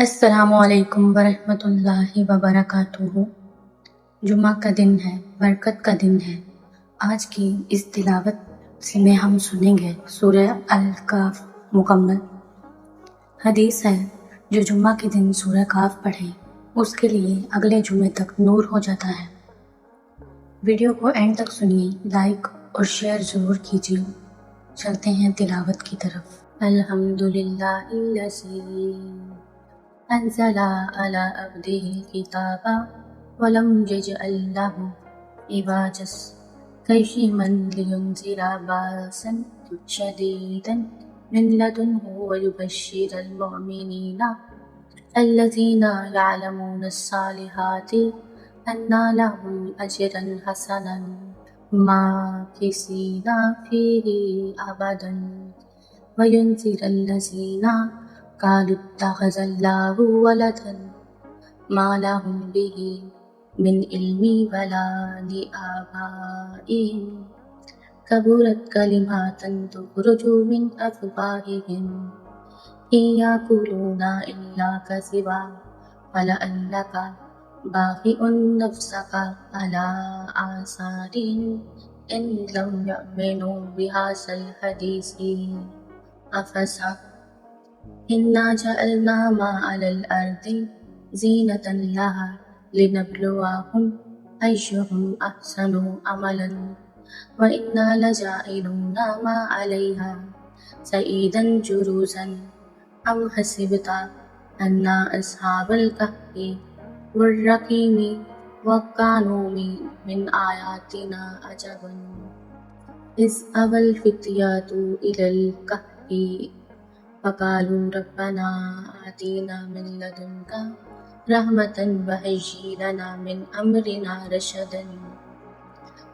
السلام علیکم ورحمۃ اللہ وبرکاتہ۔ جمعہ کا دن ہے، برکت کا دن ہے۔ آج کی اس تلاوت میں ہم سنیں گے سورہ الکہف مکمل۔ حدیث ہے جو جمعہ کے دن سورہ کہف پڑھے اس کے لیے اگلے جمعے تک نور ہو جاتا ہے۔ ویڈیو کو اینڈ تک سنیے، لائک اور شیئر ضرور کیجیے۔ چلتے ہیں تلاوت کی طرف۔ الحمدللہ الذی انزل على عبده الكتاب ولم يجعل له عوجا قيما لينذر بأسا شديدا من لدنه ويبشر المؤمنين الذين يعملون الصالحات أن لهم أجرا حسنا ماكثين فيه أبدا وينذر الذين قالوا اتخذ الله ولدا ما لهم به من علم ولا لآبائهم كبرت كلمات تخرج من أفواههم إن يقولون إلا كذبا فلعلك باخع نفسك على آثارهم إن لم يؤمنوا بهذا الحديث أسفا إنا جعلنا ما على الأرض زينة لها لنبلوهم أيهم أحسن عملا وإنا لجاعلون ما عليها صعيدا جرزا أم حسبت أن أصحاب الكهف والرقيم وكانوا من آياتنا عجبا إذ أوى الفتية إلى الكهف فقالوا ربنا آتنا من لدنك رحمة وهيئ لنا من أمرنا رشدا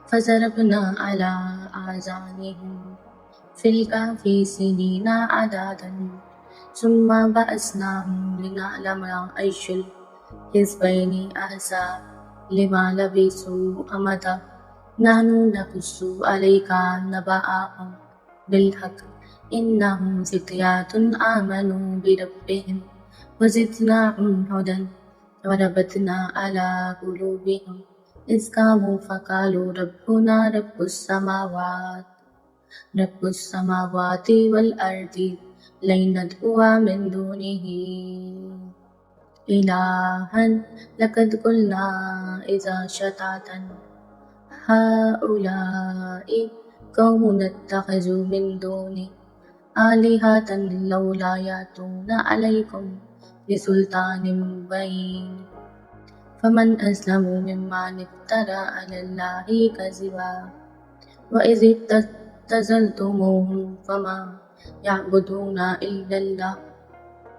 فضربنا على آذانهم في الكهف سنين عددا ثم بعثناهم لنعلم أي الحزبين أحصى لما لبثوا أمدا نحن نقص عليك نبأهم بالحق إنهم فتية آمنوا بربهم وزدناهم هدى وربطنا على قلوبهم إذ قاموا فقالوا ربنا رب السماوات والأرض لن ندعو من دونه إلها لقد قلنا إذا شتاتا هؤلاء قوم اتخذوا من دونه آلهة لولا يأتون عليكم بسلطان بين فمن أظلم ممن افترى على الله كذبا وإذ اعتزلتموهم فما يعبدون إلا الله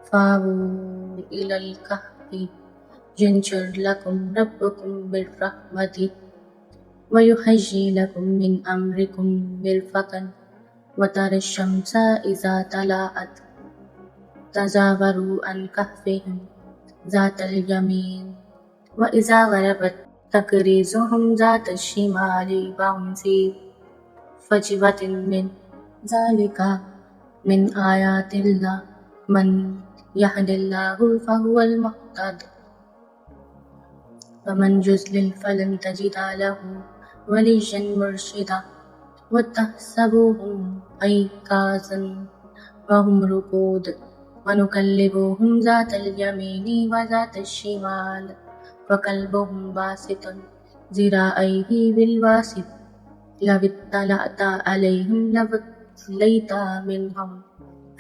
فاووا إلى الكهف ينشر لكم ربكم بالرحمة ويهيئ لكم من أمركم مرفقا وترى الشمس إذا طلعت تزاور عن كهفهم ذات اليمين وإذا غربت تقرضهم ذات الشمال وهم في فجوة من ذلك من آيات الله من يهد الله فهو المهتد ومن يضلل فلن تجد له وليا مرشدا وتحسبهم أيقاظا وهم رقود ونقلبهم ذات اليمين وذات الشمال وكلبهم باسط ذراعيه بالواسط لو اطلعت عليهم لوليت منهم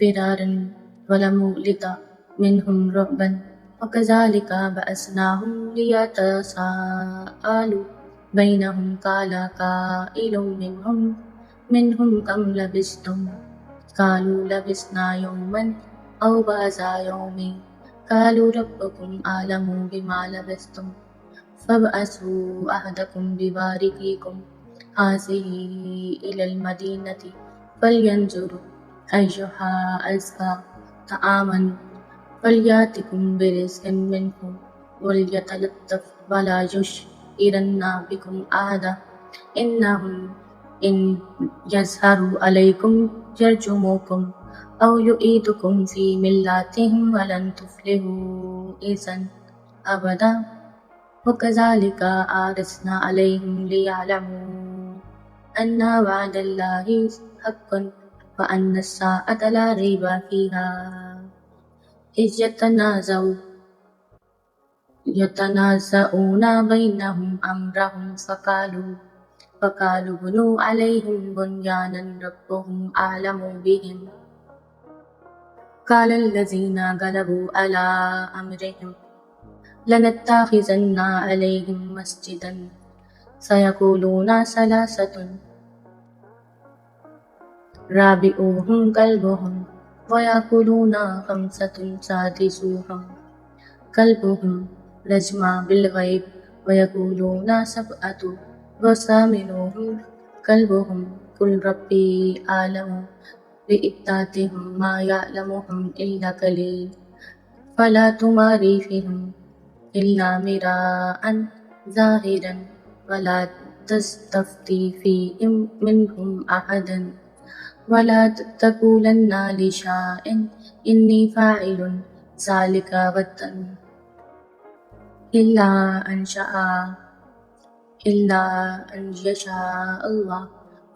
فرارا ولملئت منهم رعبا وكذلك بعثناهم ليتساءلوا بينهم قال قائل منهم كم لبثتم قالوا لبثنا يوما أو بعض يوم قالوا ربكم أعلم بما لبثتم فابعثوا أحدكم بورقكم هذه إلى المدينة فلينظر أيها أزكى طعاما فليأتكم برزق منه وليتلطف ولا يشعرن بكم أحدا إنهم إن يظهروا عليكم يرجموكم أو يعيدكم في ملتهم ولن تفلحوا إذا أبدا وكذلك أورثنا عليهم ليعلموا أن وعد الله حق وأن الساعة لا ريب فيها إذ يتنازعون بينهم أمرهم فقالوا بنوا عليهم بنيانا ربهم أعلم بهم قال الذين غلبوا على أمرهم لنتخذن عليهم مسجدا سيقولون ثلاثة رابعهم كلبهم ويقولون خمسة سادسهم كلبهم رجما بالغيب ويقولون سبعة وثامنهم كلبهم قل ربي أعلم بإتاتهم ما يعلمهم إلا قليل فلا تماري فيهم إلا مراء ظاهرا ولا تستفتي فيهم منهم أحدا ولا تقولن لشيء إني فاعل ذلك غدا إلا أن يشاء الله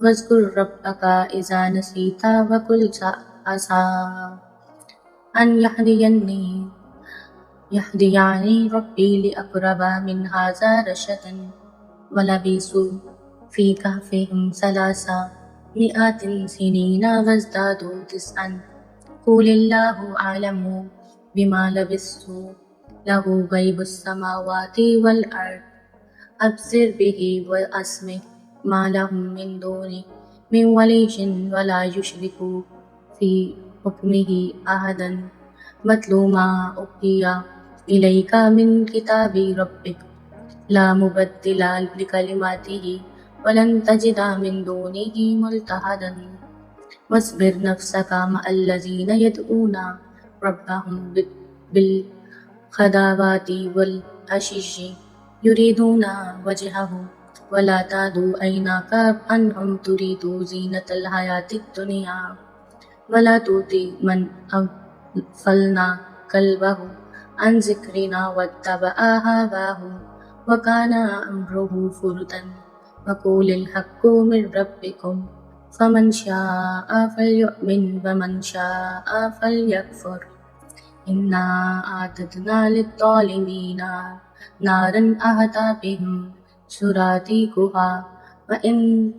واذكر ربك إذا نسيت وقل عسى أن يهديني ربي لأقرب من هذا رشدا ولبثوا في كهفهم 300 سنين وازدادوا 9 قل الله أعلم بما لبثوا له غيب السماوات والأرض أبصر به وأسمع ما لهم من دونه من ولي ولا يشرك في حكمه أحدا واتل ما أوحي إليك من كتاب ربك لا مبدل لكلماته ولن تجد من دونه ملتحدا واصبر نفسك مع الذين يدعون ربهم بالغداوة والعشي يريدون وجهه ولا تعد عيناك عنهم تريد زينة الحياة الدنيا ولا تطع من أغفلنا قلبه عن ذكرنا واتبع هواه وكان أمره فرطا وقل الحق من ربكم فمن شاء فليؤمن ومن شاء فليكفر إنا أعتدنا للظالمين نارا أحاط بهم سرادقها وإن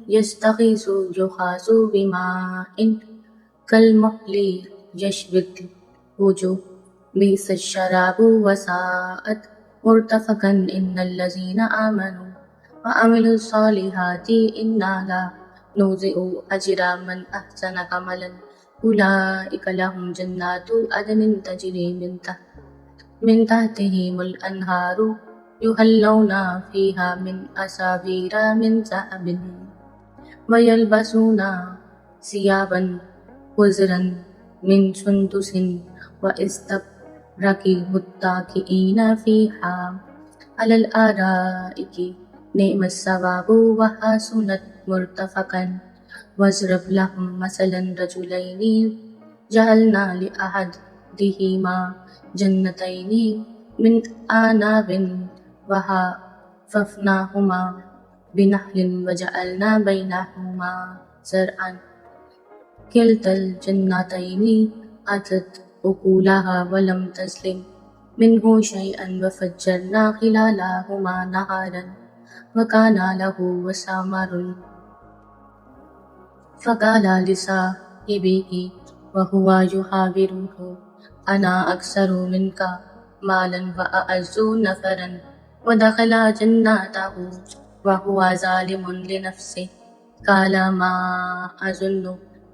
يستغيثوا يغاثوا بماء كالمهل يشوي الوجوه بئس الشراب وساءت مرتفقا إن الذين آمنوا وعملوا الصالحات إنا لا نضيع أجر من أحسن عملا أولئك لهم جنات عدن تجري من تحتهم الأنهار يحلون فيها من أساور من ذهب ويلبسون ثيابا خضرا من سندس واستبرق متكئين فيها على الأرائك نعم الثواب وحسنت مرتفقا واضرب لهم مثلا رجلين جعلنا لأحدهما جنتين من أعناب وحففناهما بنخل وجعلنا بينهما زرعا كلتا الجنتين آتت أكلها ولم تظلم منه شيئا وفجرنا خلالهما نهرا وكان له ثمر فقال لصاحبه وهو يحاوره أنا أكثر منك مالا وأعز نفرا ودخل جنته وهو ظالم لنفسه قال ما أظن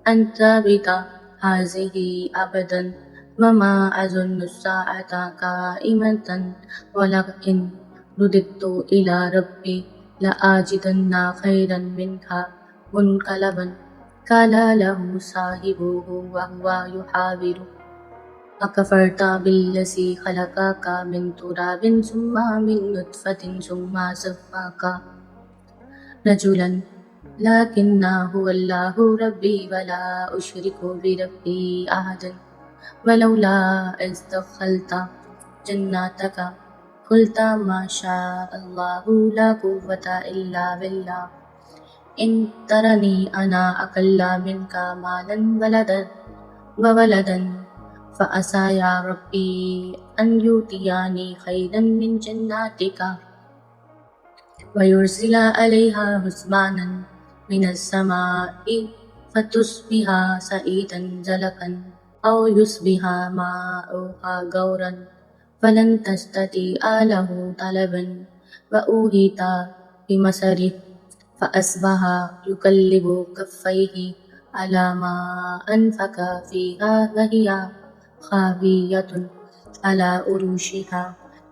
أن تبيد هذه أبدا وما أظن الساعة قائمة ولئن رددت إلى ربي لأجدن خيرا منها منقلبا قال له صاحبه وهو يحاوره أكفرت بالذي خلقك من تراب ثم من نطفة ثم سواك رجلا لكن هو الله ربي ولا أشرك بربي أحدا ولولا إذ دخلت جنتك قلت ما شاء الله لا قوة إلا بالله إن ترني أنا أقل منك مالا وولدا فعسى يا ربي أن يؤتيني خيرا من جناتك ويرسل عليها حسبانا من السماء فتصبح سعيدا زلقا أو يصبح ماؤها غورا فلن تستطيع له طلبا وأوهيت بمصره فأصبح يقلب كفيه على ما أنفق فيها وهي خاوية على عروشها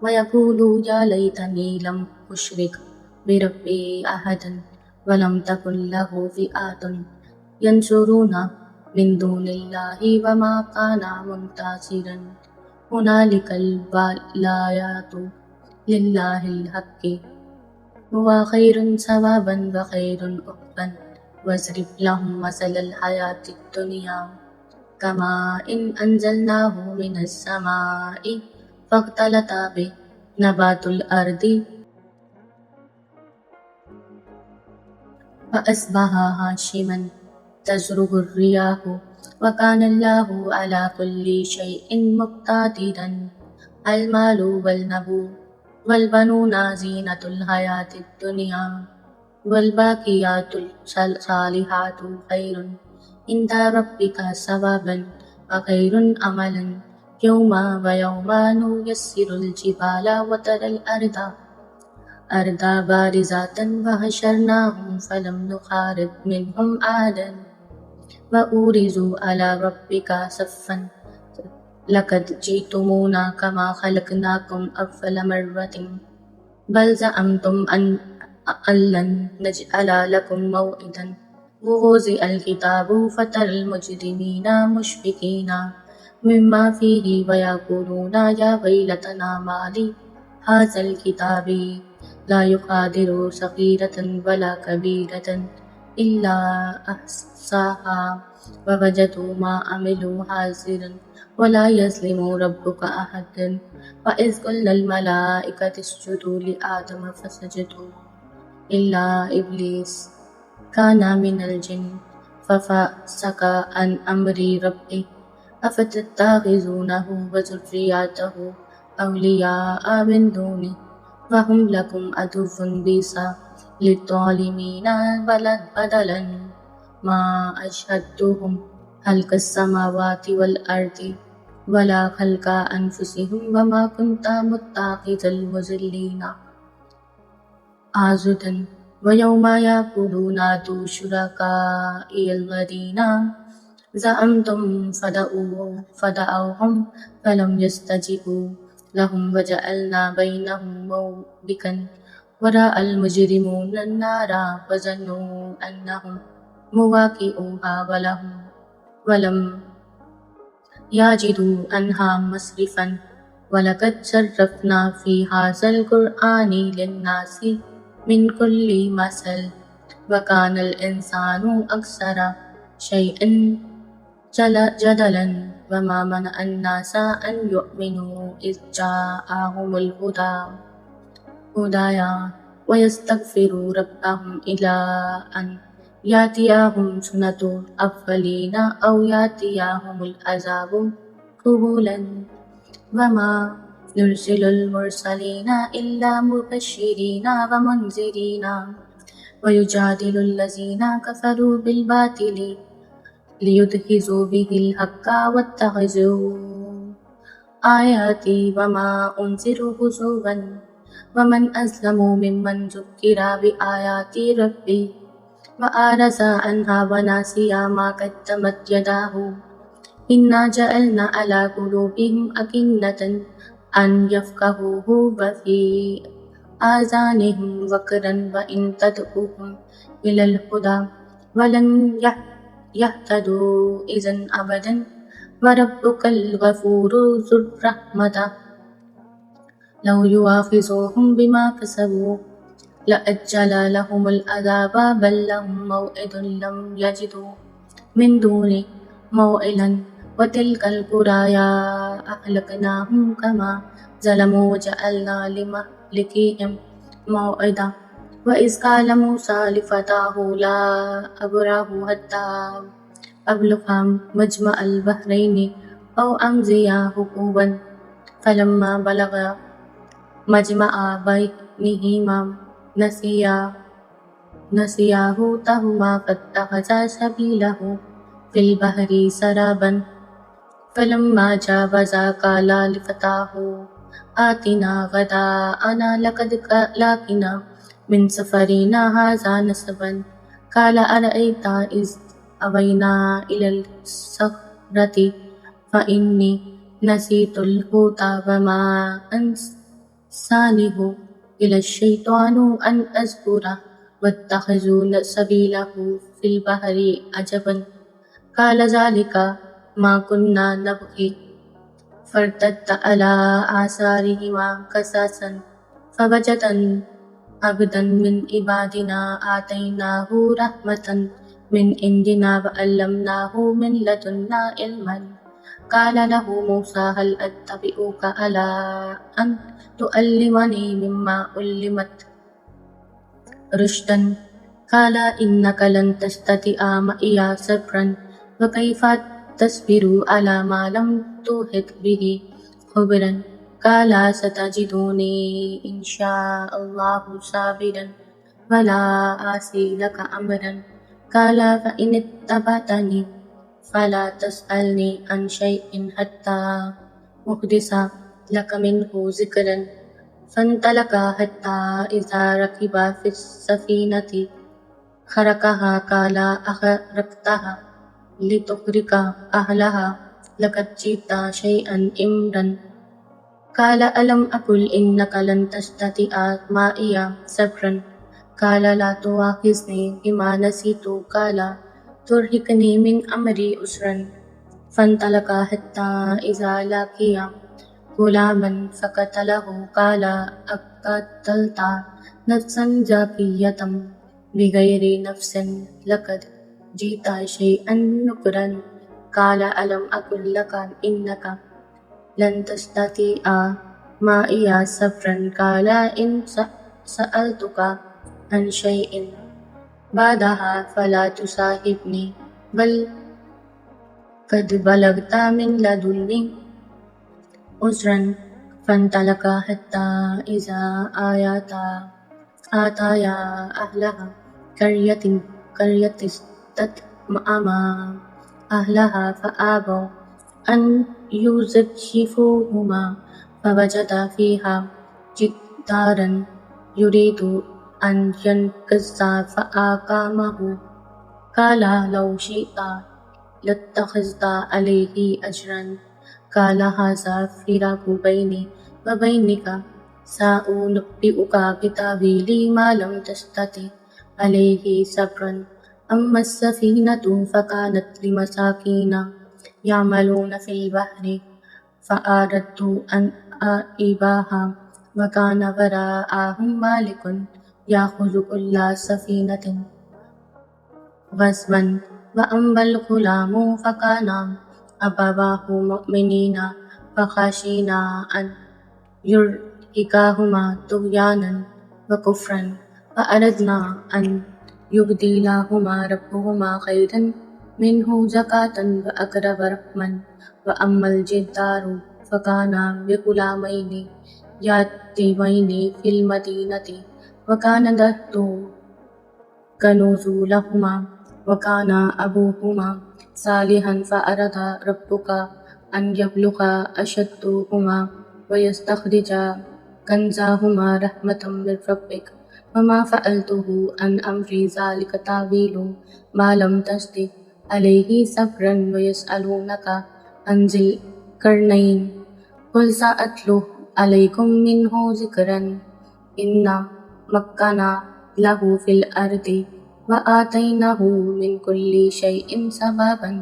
ويقول يا ليتني لم أشرك بربي أحدا ولم تكن له فئة ينصرون من دون الله وما كان منتصرا هنالك الولايات لله الحق هو خير ثوابا وخير عقبا واضرب لهم مثل الحياة الدنيا كما إن أنزلناه من السماء فاختلط به نبات الأرض فأصبح هاشما تزرع الرياح وكان الله على كل شيء مقتدرا المال والبنون زينة الحياة الدنيا والباقيات الصالحات خير عند ربك ثوابا وخير أملا يوم نيسر الجبال وترى الأرض بارزة وحشرناهم فلم نخرج منهم أحدا وأورزوا على ربك صفا لقد جئتمونا كما خلقناكم أول مرة بل زعمتم أن لن نجعل لكم موعدا ووضع الكتاب فترى المجرمين مشفقين مما فيه ويقولون يا ويلتنا ما لي هذا الكتاب لا يغادر صغيرة ولا كبيرة إلا أحصاها ووجدوا ما عملوا حاضرا ولا يظلم ربك أحدا وإذ قلنا الملائكة اسجدوا لآدم فسجدوا إلا إبليس كان من الجن ففسق عن أمر ربه أفتتخذونه وذريته أولياء من دونه وهم لكم عدو بئس للظالمين بدلا ما أشهدتهم خلق السماوات والأرض ولا خلق أنفسهم وما كنت متخذ المضلين عضدا ويوم يقولون نادوا شركائي الذين زعمتم فدعوهم فلم يستجيبوا لهم وجعلنا بينهم موبقا ورأى المجرمون النار فظنوا أنهم مواقعوها ولم يجدوا عنها مصرفا ولقد صرفنا في هذا القرآن للناس من كل مثل وكان الإنسان أكثر شيء جدلا وما منع الناس أن يؤمنوا إذ جاءهم الهدى ويستغفروا ربهم إلى أن يأتيهم سنة الأولين أو يأتيهم العذاب قبولا وما نرسل المرسلين إلا مبشرين ومنذرين ويجادل الذين كفروا بالباطل ليدحضوا به الحق واتخذوا آياتي وما أنذروا هزوا ومن أظلم ممن ذكر بآيات ربه وأعرض عنها ونسي ما قدمت يداه إنا جعلنا على قلوبهم أكنة أن يفقهوه وفي آذانهم وقرا وإن تدعوهم إلى الهدى ولن يهتدوا إذا أبدا وربك الغفور ذو الرحمة لو يؤاخذهم بما كسبوا لأجل لهم العذاب بل لهم موعد لم يجدوا من دونه موئلا وتلك القرى أهلكناهم كما ظلموا وجعلنا لمهلكهم موعدا وإذ قال موسى لفتاه لا أبرح حتى أبلغ مجمع البحرين أو أمضي حقوبا فلما بلغ مجمع بينهما نسيا حوتهما فاتخذ سبيله في البحر سرابا فلما جاوزا قال لفتاه آتنا غداءنا لقد لقينا من سفرنا هذا نصبا قال أرأيت إذ أوينا إلى الصخرة فإني نسيت الحوت وما أنسانيه إلى الشيطان أن أذكره واتخذوا سبيله في البحر عجبا قال ذلك ما كنا نبغي فارتد على آثارهما قصصا فوجدا عبدا من عبادنا آتيناه رحمة من عندنا وعلمناه من لدنا علما قال له موسى هل أتبعك على أن تعلمني مما علمت رشدا قال إنك لن تستطيع معي صبرا وكيف تصبر على ما لم تحط به خبرا قال ستجدني إن شاء الله صابرا ولا أعصي لك أمرا قال فإن اتبعتني فلا تسألني عن شيء حتى أحدث لك منه ذكرا فانطلقا حتى إذا ركبا في السفينة خرقها قال أخرقتها لتغرق أهلها لقد جئت شيئا إمرا قال ألم أقل إنك لن تستطيع معي صبرا قال لا تؤاخذني بما نسيت قال ترهقني من أمري أسرا فانطلقا حتى إذا لقيا غلاما فقتله قال أقتلت نفسا زكية بغير نفس لقد جئت شيئا نكرا قال ألم أقل لك إنك لن تستطيع معي صبرا قال إن سألتك عن شيء بعدها فلا تصاحبني بل قد بلغت من لدني عذرا فانطلقا حتى إذا آتيا أهلها قرية استطعما أهلها فأبوا أن يضيفوهما فوجدا فيها جدارا يريد أن ينقض فأقامه قال لو شئت لاتخذت عليه أجرا قال هذا فراق بيني وبينك سأنبئك بتأويل ما لم تستطع عليه صبرا أما السفينة فكانت لمساكين يعملون في البحر فأردت أن أعيبها وكان وراءهم مالك يأخذ كل سفينة غصبا وأما الغلام فكان أبواه مؤمنين فخشينا أن يرهقهما طغيانا وكفرا فأردنا أن يبدلهما ربهما خيرا منه زكاة وأقرب رحما وأما الجدار فكان بغلامين يتيمين في المدينة وكان تحته كنوز لهما وكان أبوهما صالحا فأراد ربك أن يبلغا أشدهما ويستخرجا كنزهما رحمة من ربك وما فعلته عن أمري ذلك تأويل ما لم تستطع عليه صبرا ويسألونك عن ذي القرنين قل سأتلو عليكم منه ذكرا إنا مكنا له في الأرض وآتيناه من كل شيء سببا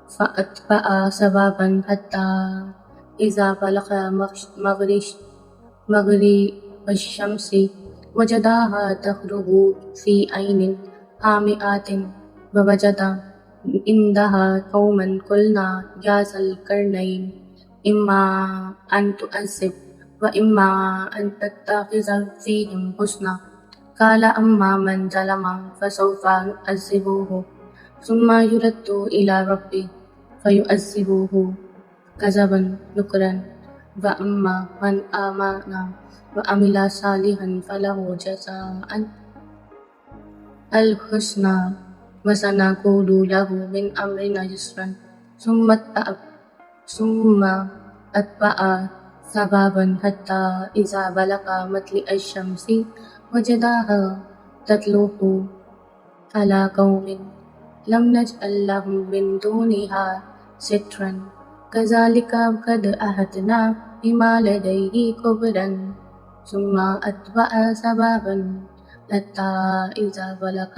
فأتبع سببا حتى إذا بلغ مغرب الشمس وجداها تخرج في عين حامئة ووجد عندها قوما قلنا يا ذا القرنين إما أن تؤذب وإما أن تتخذ فيهم حسنا قال أما من ظلم فسوف يعذبه ثم يرد إلى ربه فيعذبه عذابا نكرا وأما من آمن وعمل صالحا فله جزاء الحسنى وسنقول له من أمرنا يسرا ثم أتبع سبابا حتى إذا بلغ مطلع الشمس وجدها تطلع على قوم لم نجعل لهم من دونها سترا كذلك قد أهدنا بما لديه خبرا ثم أتبع سبابا حتى إذا بلغ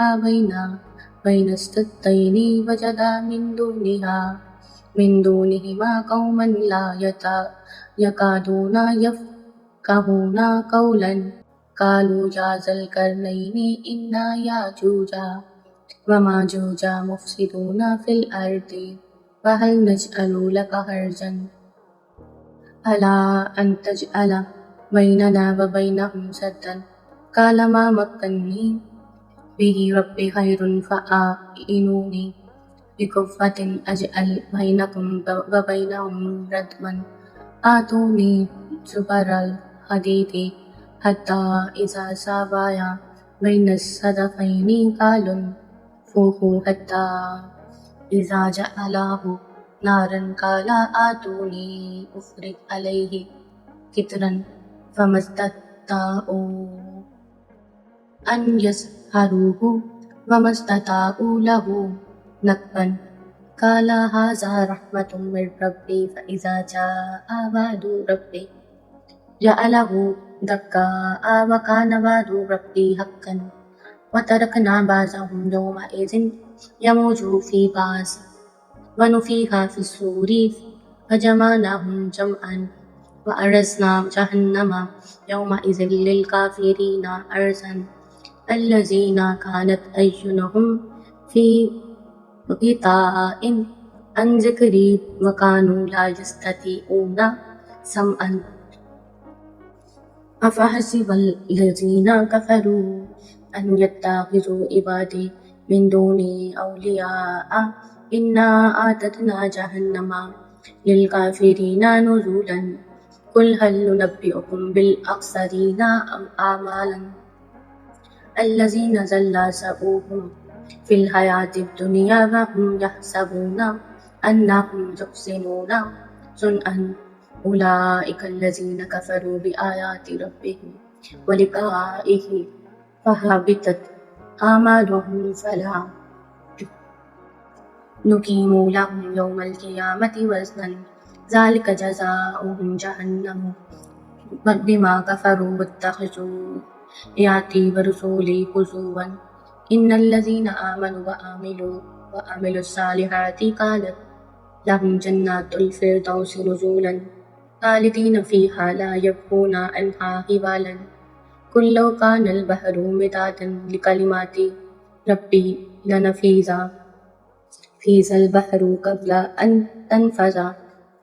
بين السدين وجد من دونهما قوما لا يكادون يفقهون قولا قالوا يا ذا القرنين إن يأجوج ومأجوج مفسدون في الأرض فهل نجعل لك خرجا على أن تجعل بيننا وبينهم سدا قال ما مكنني به ربي خير فأعينوني بقوة أجعل بينكم وبينهم ردما آتوني زبر الحديد حتى إذا ساويا بين الصدفين قالوا انفخوا حتى إذا جعله نارا قال آتوني أفرغ عليه قطرا فما استطاعوا أن يظهروه وما استطاعوا له نقبا قال هذا رحمة من ربي فإذا جاء وعد ربي جعله دكا وكان وعد ربي حقا وتركنا بعضهم يومئذ يموج في بعض ونفخ في الصور فجمعناهم جمعا وأرسنا جهنم يومئذ للكافرين أرسا الذين كانت أعينهم في غطاء عن ذكري وكانوا لا يستطيعون سمعا أفحسب الذين كفروا أن يتخذوا عبادي من دوني أولياء إنا أعتدنا جهنم للكافرين نزلا قل هل ننبئكم بالأخسرين أعمالا الذين ضل سعيهم في الحياة الدنيا وهم يحسبون أنهم يحسنون صنعا أولئك الذين كفروا بآيات ربهم ولقائه فهبطت أعمالهم فلا نقيم لهم يوم القيامة وزنا ذلك جزاؤهم جهنم بما كفروا واتخذوا آياتي ورسولي هزوا إن الذين آمنوا وعملوا الصالحات كانت لهم جنات الفردوس نزلا خالدين فيها لا يبغون عنها حولا قل لو كان البحر مدادا لكلمات ربي لنفذ البحر قبل أن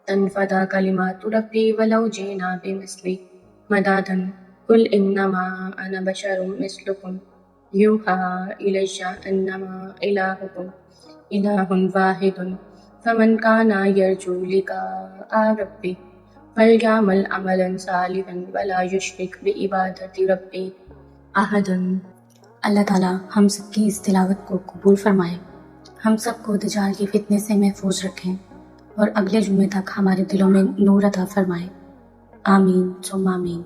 تنفذ كلمات ربي ولو جئنا بمثله مدادا قل إنما أنا بشر مثلكم يوحى إلي أنما إلهكم إله واحد فمن كان يرجو لقاء ربه فليعمل عملا صالحا ولا يشرك بعبادة ربه أحدا۔ اللہ تعالیٰ ہم سب کی اس تلاوت کو قبول فرمائے، ہم سب کو دجال کی فتنے سے محفوظ رکھیں اور اگلے جمعے تک ہمارے دلوں میں نور عطا فرمائے۔ آمین ثم آمین۔